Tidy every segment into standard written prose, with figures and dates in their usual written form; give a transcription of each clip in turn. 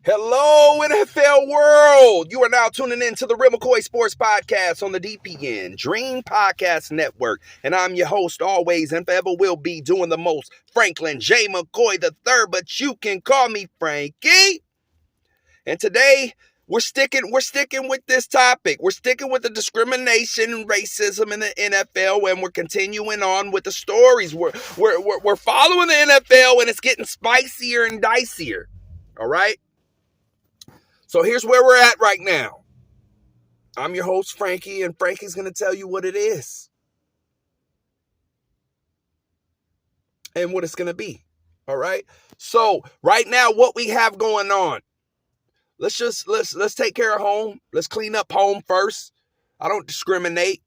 Hello, NFL world. You are now tuning in to the Real McCoy Sports Podcast on the DPN Dream Podcast Network. And I'm your host always and forever will be doing the most, Franklin J. McCoy III, but you can call me Frankie. And today we're sticking with this topic. We're sticking with the discrimination and racism in the NFL, and we're continuing on with the stories. We're following the NFL, and it's getting spicier and dicier. All right? So here's where we're at right now. I'm your host, Frankie, and Frankie's going to tell you what it is and what it's going to be. All right? So right now, what we have going on, let's take care of home. Let's clean up home first. I don't discriminate.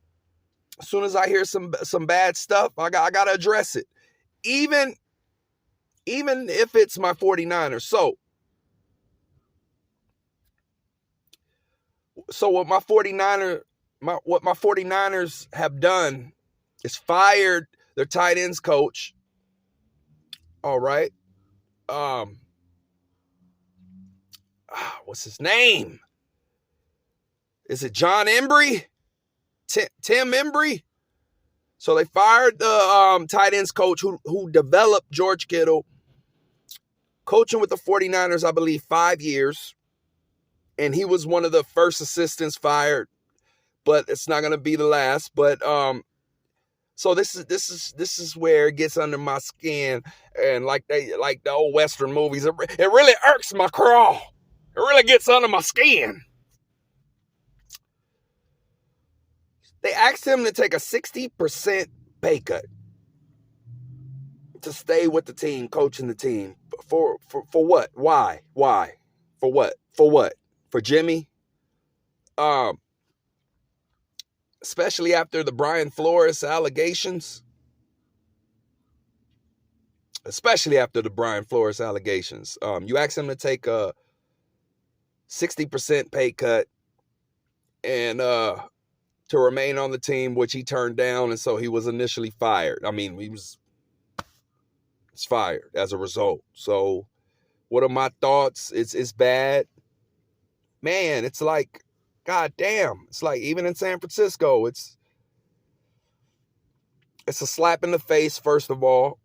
As soon as I hear some bad stuff, I got to address it. Even if it's my 49ers. So what my 49ers have done is fired their tight ends coach. All right. What's his name? Is it John Embry? Tim Embry? So they fired the tight ends coach who developed George Kittle, coaching with the 49ers, I believe, 5 years. And he was one of the first assistants fired, but it's not going to be the last. But so this is where it gets under my skin, and like the old Western movies, it really irks my craw. It really gets under my skin. They asked him to take a 60% pay cut to stay with the team, coaching the team. For what? Why? For what? For Jimmy? Especially after the Brian Flores allegations. You ask him to take a 60% pay cut and to remain on the team, which he turned down, and so he was initially fired. I mean, he was fired as a result. So what are my thoughts? It's bad. Man, it's like, God damn. It's like, even in San Francisco, it's a slap in the face, first of all.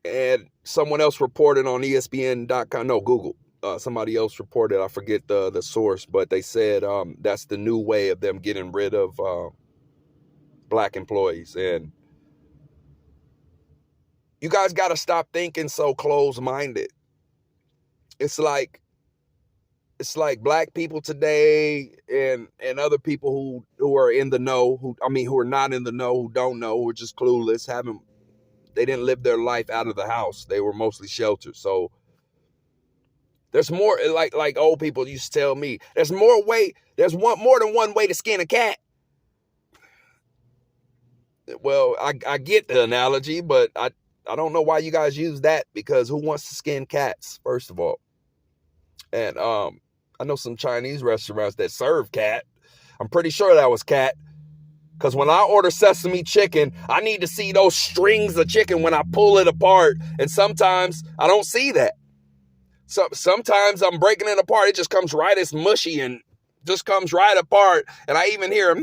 And someone else reported on ESPN.com. No, Google. Somebody else reported. I forget the source, but they said that's the new way of them getting rid of black employees. And you guys got to stop thinking so close-minded. It's like black people today and other people who are in the know, who are not in the know, who don't know, who are just clueless, they didn't live their life out of the house. They were mostly sheltered. So there's more, like old people used to tell me, there's more than one way to skin a cat. Well, I get the analogy, but I don't know why you guys use that, because who wants to skin cats, first of all? And I know some Chinese restaurants that serve cat. I'm pretty sure that was cat. Because when I order sesame chicken, I need to see those strings of chicken when I pull it apart. And sometimes I don't see that. So sometimes I'm breaking it apart. It just comes right as mushy and just comes right apart. And I even hear